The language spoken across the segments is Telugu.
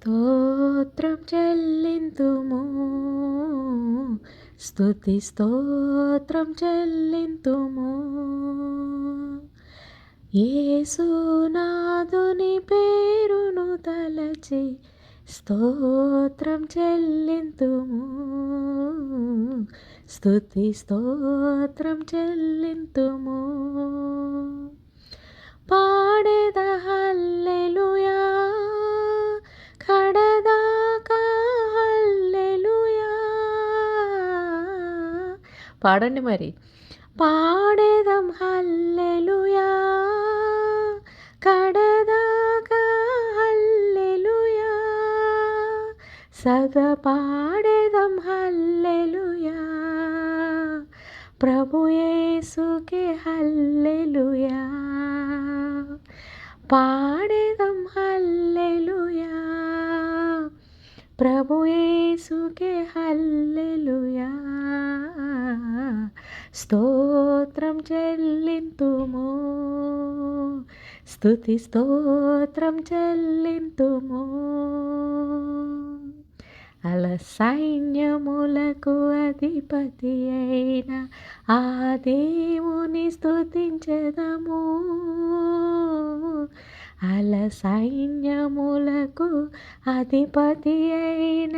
స్తోత్రం చెల్లింతుము, స్తుతి స్తోత్రం చెల్లింతుము. యేసునాథుని పేరును తలచి స్తోత్రం చెల్లింతుము, స్తుతి స్తోత్రం చెల్లింతుము. పాడెద హల్లెలూయా, కడదాకా హల్లెలూయా. పాడండి మరి. పాడేదం హల్లెలూయా, కడదాకా హల్లెలూయా. సదా పాడేదం హల్లెలూయా, ప్రభు యేసుకే హల్లెలూయా. పాడేదం హల్లెలూయా, ప్రభు యేసుకే హల్లెలూయా. స్తోత్రం చెల్లింతుము, స్తుతి స్తోత్రం చెల్లింతుము. అల సైన్యములకు అధిపతి అయిన ఆ దేవుని స్తుతించెదము. అల సైన్యములకు అధిపతి అయిన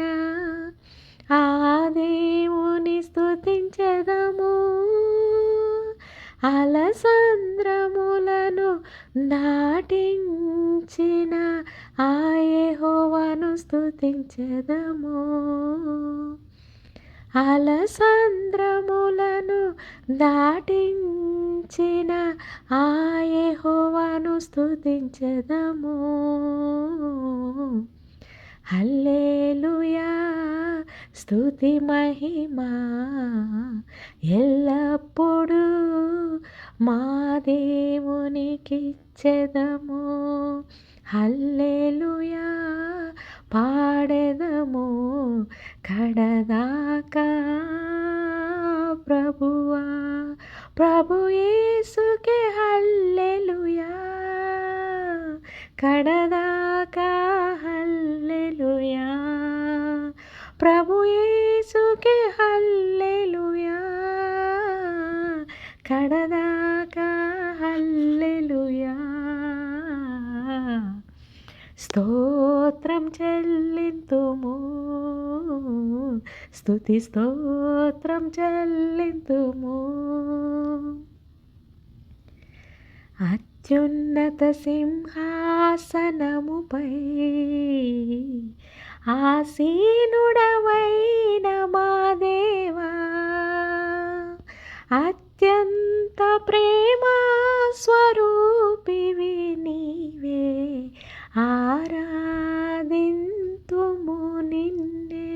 ఆ దేవుని స్తుతించెదము. అలసంద్రములను దాటించిన ఆ యెహోవాను స్తుతించెదము. అలసంద్రములను దాటించిన ఆ యెహోవాను స్తుతించెదము. హల్లెలూయా, స్తుతి మహిమా ఎల్లప్పుడూ మా దేవునికిచ్చెదము. హల్లెలూయా పాడెదము కడదాకా ప్రభువా. ప్రభు యేసుకే హల్లెలూయా, కడదాకా హల్లెలూయా. ప్రభు యేసుకే హల్లెలూయా, కడదాకా హల్లెలూయా. స్తోత్రం చెల్లింతుము, స్తుతి స్తోత్రం చెల్లింతుము. అత్యున్నత సింహాసనముపై ఆసీనుడవైన మా దేవా, అత్యంత ప్రేమా స్వరూపివి నీవే. ఆరాధింతుము నిన్నే,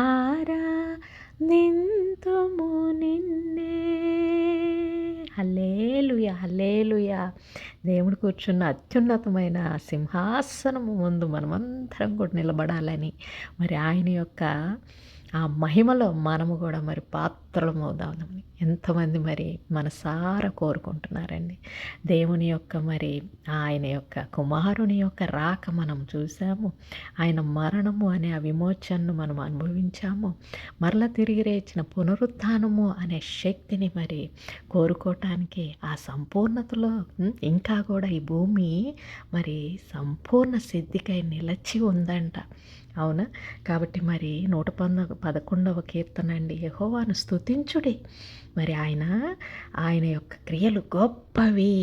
ఆరాధింతుము నిన్నే. హల్లెలూయా, హల్లెలూయా. దేవుడు కూర్చున్న అత్యున్నతమైన సింహాసనము ముందు మనమందరం కూడా నిలబడాలని, మరి ఆయన యొక్క ఆ మహిమలో మనము కూడా మరి పాత్రలమవుదామని ఎంతమంది మరి మనసారా కోరుకుంటున్నారండి. దేవుని యొక్క మరి ఆయన యొక్క కుమారుని యొక్క రాక మనం చూసాము. ఆయన మరణము అనే ఆ విమోచనను మనం అనుభవించాము. మరల తిరిగి లేచిన పునరుత్థానము అనే శక్తిని మరి కోరుకోవటానికి ఆ సంపూర్ణతలో ఇంకా కూడా ఈ భూమి మరి సంపూర్ణ సిద్ధికై నిలచి ఉందంట. అవునా? కాబట్టి మరి 111వ కీర్తన అండి, యెహోవాను స్తుతించుడి. మరి ఆయన యొక్క క్రియలు గొప్పవి,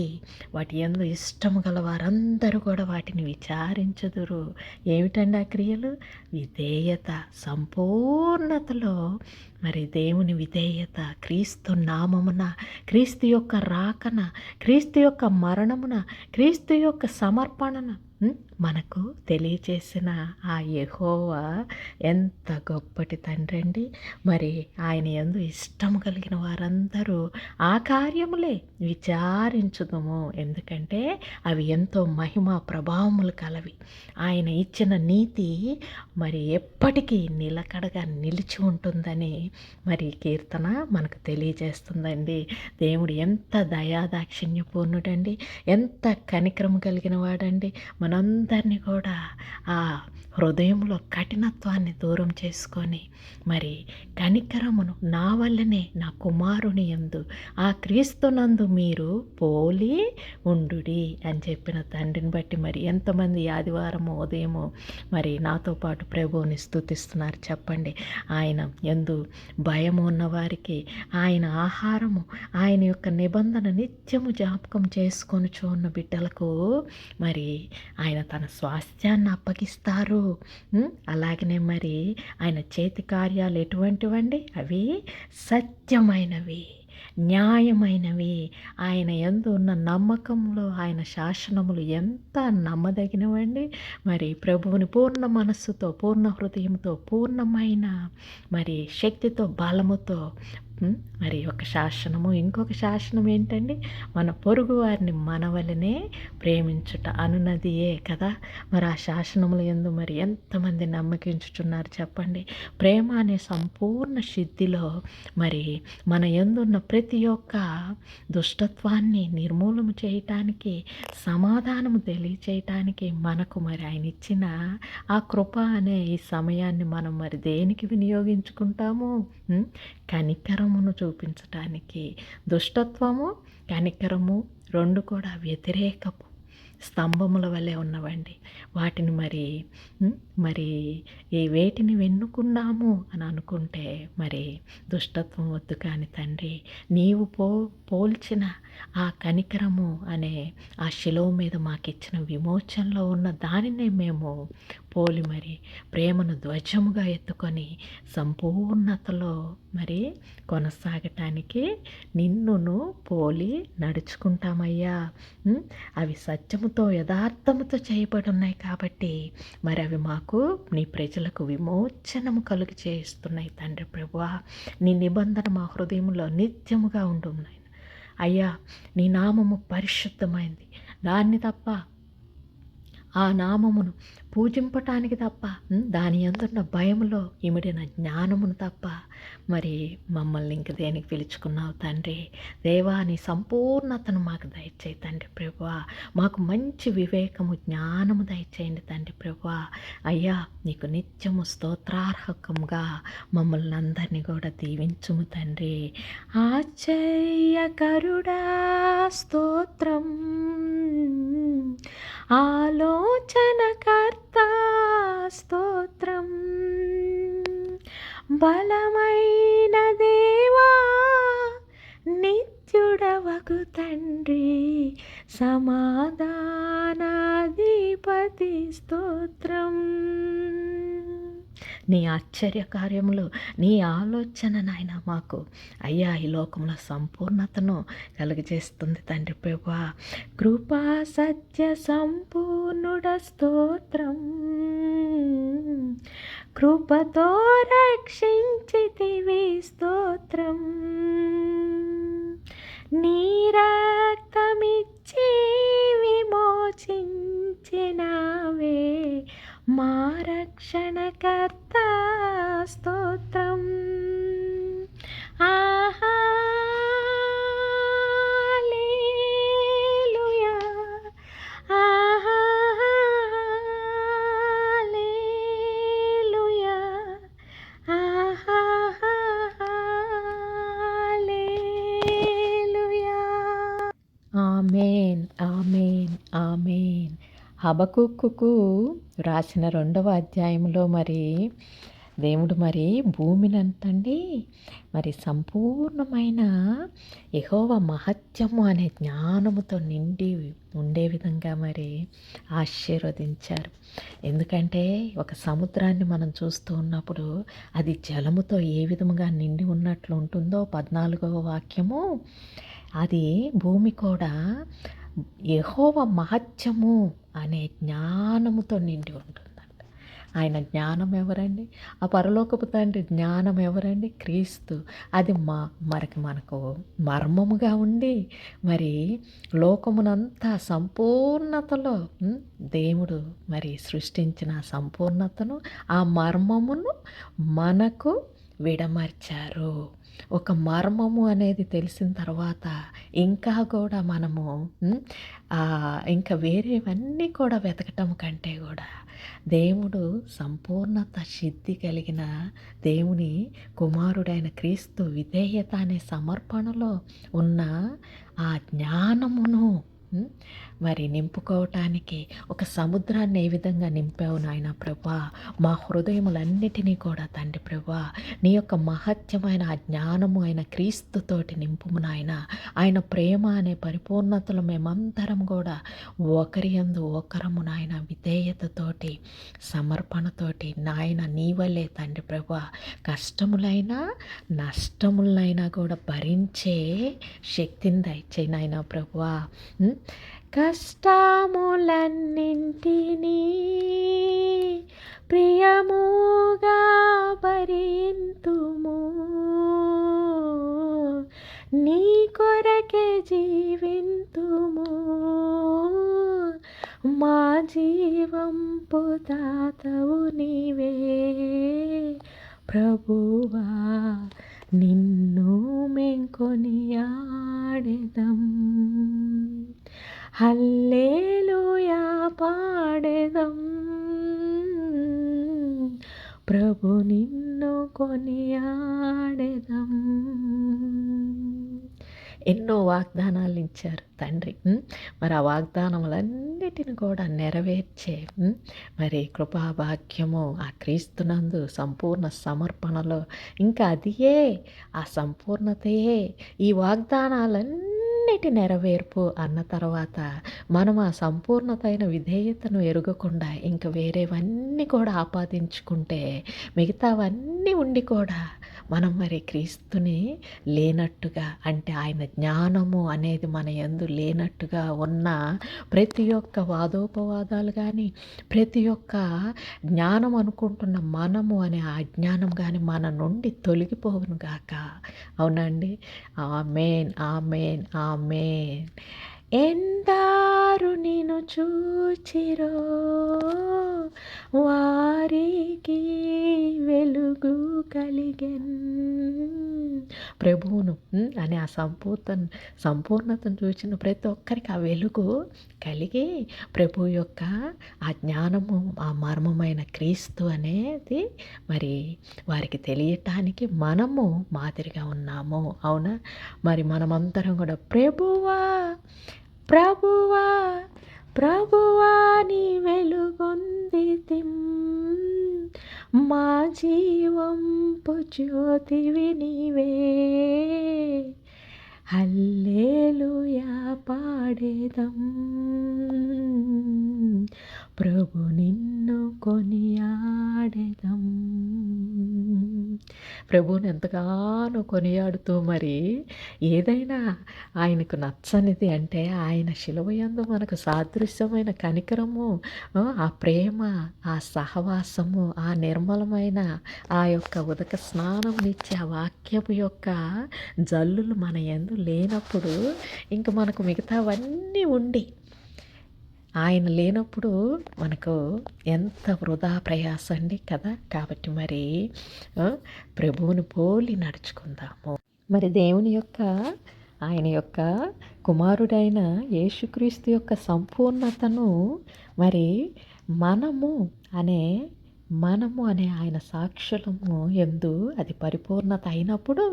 వాటి యందు ఇష్టము గల వారందరూ కూడా వాటిని విచారించుదురు. ఏమిటండి ఆ క్రియలు? విధేయత, సంపూర్ణతలో మరి దేవుని విధేయత, క్రీస్తు నామమున, క్రీస్తు యొక్క రాకన, క్రీస్తు యొక్క మరణమున, క్రీస్తు యొక్క సమర్పణన మనకు తెలియచేసిన ఆ యెహోవా ఎంత గొప్పటి తండ్రి అండి. మరి ఆయన యందు ఇష్టం కలిగిన వారు వారందరూ ఆ కార్యములే విచారించుదుము. ఎందుకంటే అవి ఎంతో మహిమ ప్రభావములు కలవి. ఆయన ఇచ్చిన నీతి మరి ఎప్పటికీ నిలకడగా నిలిచి ఉంటుందని మరి కీర్తన మనకు తెలియజేస్తుందండి. దేవుడు ఎంత దయాదాక్షిణ్యపూర్ణుడండి, ఎంత కనికరము కలిగిన వాడండి. మనందరినీ కూడా ఆ హృదయంలో కఠినత్వాన్ని దూరం చేసుకొని మరి కనికరమును నా వల్లనే నా కుమారుని యందు ఆ క్రీస్తునందు మీరు పోలి ఉండుడి అని చెప్పిన తండ్రిని బట్టి మరి ఎంతమంది ఆదివారము ఉదయము మరి నాతో పాటు ప్రభువుని స్తుతిస్తున్నారు చెప్పండి. ఆయన యందు భయము ఉన్నవారికి ఆయన ఆహారము, ఆయన యొక్క నిబంధన నిత్యము జ్ఞాపకం చేసుకొనుచు ఉన్న బిడ్డలకు మరి ఆయన తన స్వాస్థ్యాన్ని అప్పగిస్తారు. అలాగనే మరి ఆయన చేతి కార్యాలు ఎటువంటివండి? అవి సత్యమైనవి, న్యాయమైనవి. ఆయన యందు ఉన్న నమ్మకంలో ఆయన శాసనములు ఎంత నమ్మదగినవండి. మరి ప్రభువుని పూర్ణ మనస్సుతో, పూర్ణ హృదయంతో, పూర్ణమైన మరి శక్తితో, బలముతో మరి ఒక శాసనము. ఇంకొక శాసనం ఏంటండి? మన పొరుగు వారిని మన వలనే ప్రేమించుట అనున్నదియే కదా. మరి ఆ శాసనముల యందు మరి ఎంతమంది నమ్మకించుచున్నారు చెప్పండి. ప్రేమ అనే సంపూర్ణ సిద్ధిలో మరి మన యందున్న ప్రతి ఒక్క దుష్టత్వాన్ని నిర్మూలన చేయటానికి, సమాధానము తెలియచేయటానికి మనకు మరి ఆయన ఇచ్చిన ఆ కృప అనే ఈ సమయాన్ని మనం మరి దేనికి వినియోగించుకుంటాము? కనికరమును చూపించటానికి. దుష్టత్వము, కనికరము రెండు కూడా వ్యతిరేకపు స్తంభముల వలె ఉన్నవండి. వాటిని మరి ఈ వేటిని వెన్నుకున్నాము అని అనుకుంటే మరి దుష్టత్వం వద్దు. కానీ తండ్రి, నీవు పోల్చిన ఆ కనికరము అనే ఆ శిలువ మీద మాకిచ్చిన విమోచనలో ఉన్న దానినే మేము పోలి మరి ప్రేమను ధ్వజముగా ఎత్తుకొని సంపూర్ణతలో మరి కొనసాగటానికి నిన్నును పోలి నడుచుకుంటామయ్యా. అవి సత్యముతో, యథార్థముతో చేయబడి ఉన్నాయి కాబట్టి మరి అవి మాకు, నీ ప్రజలకు విమోచనము కలుగు చేస్తున్నాయి తండ్రి ప్రభువా. నీ నిబంధన మా హృదయంలో నిత్యముగా ఉంటున్నాయి అయ్యా. నీ నామము పరిశుద్ధమైంది. దాన్ని తప్ప, ఆ నామమును పూజింపటానికి తప్ప, దాని అందున్న భయములో ఇమిడిన జ్ఞానమును తప్ప మరి మమ్మల్ని ఇంక దేనికి పిలుచుకున్నావు తండ్రి. దేవా, నీ సంపూర్ణతను మాకు దయచేయి తండ్రి ప్రభువా. మాకు మంచి వివేకము, జ్ఞానము దయచేయండి తండ్రి ప్రభువా. అయ్యా, నీకు నిత్యము స్తోత్రార్హకంగా మమ్మల్ని అందరినీ కూడా దీవించుము తండ్రి. ఆశ్చర్యకరుడా స్తోత్రం, ఆలోచనకర్త స్తోత్రం, బలమైన దేవా నిత్యుడవగు తండ్రి, సమాధానాధిపతి స్తోత్రం. నీ ఆశ్చర్య కార్యములు, నీ ఆలోచన నాయన మాకు అయ్యా ఈ లోకంలో సంపూర్ణతను కలుగజేస్తుంది తండ్రి ప్రభువా. కృపా సత్య సంపూర్ణుడ స్తోత్రం, కృపతో రక్షించితివి స్తోత్రం, నీ రక్తమిచ్చి విమోచించినావే మా రక్షణకర్త స్తోత్రం. హల్లెలూయా, హల్లెలూయా, హల్లెలూయా. ఆమేన్, ఆమేన్, ఆమేన్. హబకుక్కుకు రాసిన 2వ అధ్యాయంలో మరి దేవుడు మరి భూమినంతండి మరి సంపూర్ణమైన యెహోవా మహత్యము అనే జ్ఞానముతో నిండి ఉండే విధంగా మరి ఆశీర్వదించారు. ఎందుకంటే ఒక సముద్రాన్ని మనం చూస్తూ ఉన్నప్పుడు అది జలముతో ఏ విధముగా నిండి ఉన్నట్లు ఉంటుందో 14వ వాక్యము, అది భూమి కూడా యెహోవా మహత్యము అనే జ్ఞానముతో నిండి ఉంటుందంట. ఆయన జ్ఞానం ఎవరండి? ఆ పరలోకపు తండ్రి జ్ఞానం ఎవరండి? క్రీస్తు. అది మనకు మర్మముగా ఉండి మరి లోకమునంతా సంపూర్ణతలో దేవుడు మరి సృష్టించిన సంపూర్ణతను, ఆ మర్మమును మనకు విడమర్చారు. ఒక మర్మము అనేది తెలిసిన తర్వాత ఇంకా కూడా మనము ఇంకా వేరేవన్నీ కూడా వెతకటం కంటే కూడా దేవుడు సంపూర్ణత సిద్ధి కలిగిన దేవుని కుమారుడైన క్రీస్తు విధేయత అనే సమర్పణలో ఉన్న ఆ జ్ఞానమును మరి నింపుకోవటానికి ఒక సముద్రాన్ని ఏ విధంగా నింపావు నాయన ప్రభా, మా హృదయములన్నిటినీ కూడా తండ్రి ప్రభా నీ యొక్క మహత్యమైన ఆ జ్ఞానము అయిన క్రీస్తుతోటి నింపుము నాయన. ఆయన ప్రేమ అనే పరిపూర్ణతలు మేమందరం కూడా ఒకరి యందు ఒకరము నాయన విధేయతతోటి సమర్పణతోటి నాయన నీ వల్లే తండ్రి ప్రభా కష్టములైనా నష్టములైనా కూడా భరించే శక్తిని దయచేయి నాయన ప్రభువా. కష్టములన్నింటినీ ప్రియముగా భరింతుము, నీ కొరకే జీవింతుము, మా జీవంపు దాతవు నీవే ప్రభువా. నిన్ను మేం కొనియాడెదం, హల్లెలూయా పాడెదం, ప్రభు నిన్ను కొనియాడెదం. ఎన్నో వాగ్దానాలు ఇచ్చారు తండ్రి. మరి ఆ వాగ్దానములన్నిటిని కూడా నెరవేర్చే మరి కృపాభాగ్యము ఆ క్రీస్తునందు సంపూర్ణ సమర్పణలో ఇంకా అదియే ఆ సంపూర్ణతయే ఈ వాగ్దానాలన్నిటి నెరవేర్పు అన్న తర్వాత మనం ఆ సంపూర్ణతైన విధేయతను ఎరుగకుండా ఇంకా వేరేవన్నీ కూడా ఆపాదించుకుంటే మిగతావన్నీ ఉండి కూడా మనం మరి క్రీస్తుని లేనట్టుగా, అంటే ఆయన జ్ఞానము అనేది మన యందు లేనట్టుగా ఉన్న ప్రతి ఒక్క వాదోపవాదాలు కానీ ప్రతి ఒక్క జ్ఞానం అనుకుంటున్న మనము అనే ఆ జ్ఞానం కానీ మన నుండి తొలగిపోవును గాక. అవునండి. ఆమేన్, ఆమేన్, ఆమేన్. ఎందారు నిన్ను చూచిరో వారికి వెలుగు కలిగెన్. ప్రభువును అనే ఆ సంపూర్ణతను చూసిన ప్రతి ఒక్కరికి ఆ వెలుగు కలిగి ప్రభు యొక్క ఆ జ్ఞానము ఆ మర్మమైన క్రీస్తు అనేది మరి వారికి తెలియటానికి మనము మాదిరిగా ఉన్నాము. అవునా? మరి మనమందరం కూడా ప్రభువా ప్రభువా ప్రభువా నీ వెలుగొందితిం, మా జీవంపు జ్యోతివి నీవే, హల్లెలూయా పాడేదం, ప్రభు నిన్ను కొనియాడెదం. ప్రభువుని ఎంతగానో కొనియాడుతూ మరి ఏదైనా ఆయనకు నచ్చనిది అంటే ఆయన శిలువ యందు మనకు సాదృశ్యమైన కనికరము, ఆ ప్రేమ, ఆ సహవాసము, ఆ నిర్మలమైన ఆ యొక్క ఉదక స్నానం ఇచ్చే ఆ వాక్యపు యొక్క జల్లులు మన యందు లేనప్పుడు ఇంక మనకు మిగతావన్నీ ఉండి ఆయన లేనప్పుడు మనకు ఎంత వృధా ప్రయాస అండి కదా. కాబట్టి మరి ప్రభువుని పోలి నడుచుకుందాము. మరి దేవుని యొక్క ఆయన యొక్క కుమారుడైన యేసుక్రీస్తు యొక్క సంపూర్ణతను మరి మనము అనే ఆయన సాక్షులము యందు అది పరిపూర్ణత అయినప్పుడు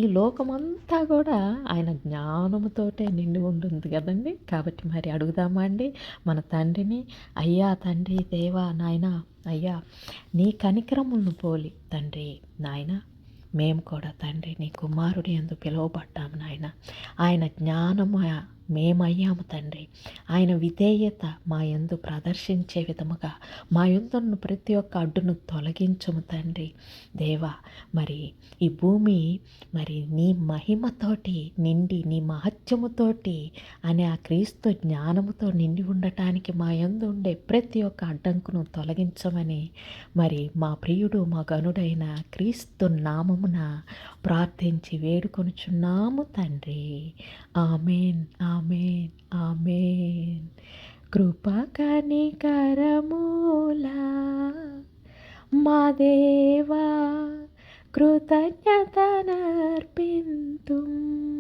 ఈ లోకమంతా కూడా ఆయన జ్ఞానముతోటే నిండి ఉంటుంది కదండి. కాబట్టి మరి అడుగుదామా అండి మన తండ్రిని, అయ్యా తండ్రి దేవా నాయన, అయ్యా నీ కనికరములను పోలి తండ్రి నాయన మేము కూడా తండ్రి నీ కుమారుడి యందు పిలువబడ్డాము నాయన. ఆయన జ్ఞానము మేమయ్యాము తండ్రి. ఆయన విధేయత మా యందు ప్రదర్శించే విధముగా మా యందున్న ప్రతి ఒక్క అడ్డును తొలగించుము తండ్రి. దేవా, మరి ఈ భూమి మరి నీ మహిమతోటి నిండి, నీ మహత్యముతోటి అనే ఆ క్రీస్తు జ్ఞానముతో నిండి ఉండటానికి మా యందు ఉండే ప్రతి ఒక్క అడ్డంకును తొలగించమని మరి మా ప్రియుడు మా గనుడైన క్రీస్తు నామమున ప్రార్థించి వేడుకొనుచున్నాము తండ్రి. ఆమేన్, ఆమేన్, ఆమేన్. కృపా కనికరములా మా దేవా కృతజ్ఞతనర్పింతుం.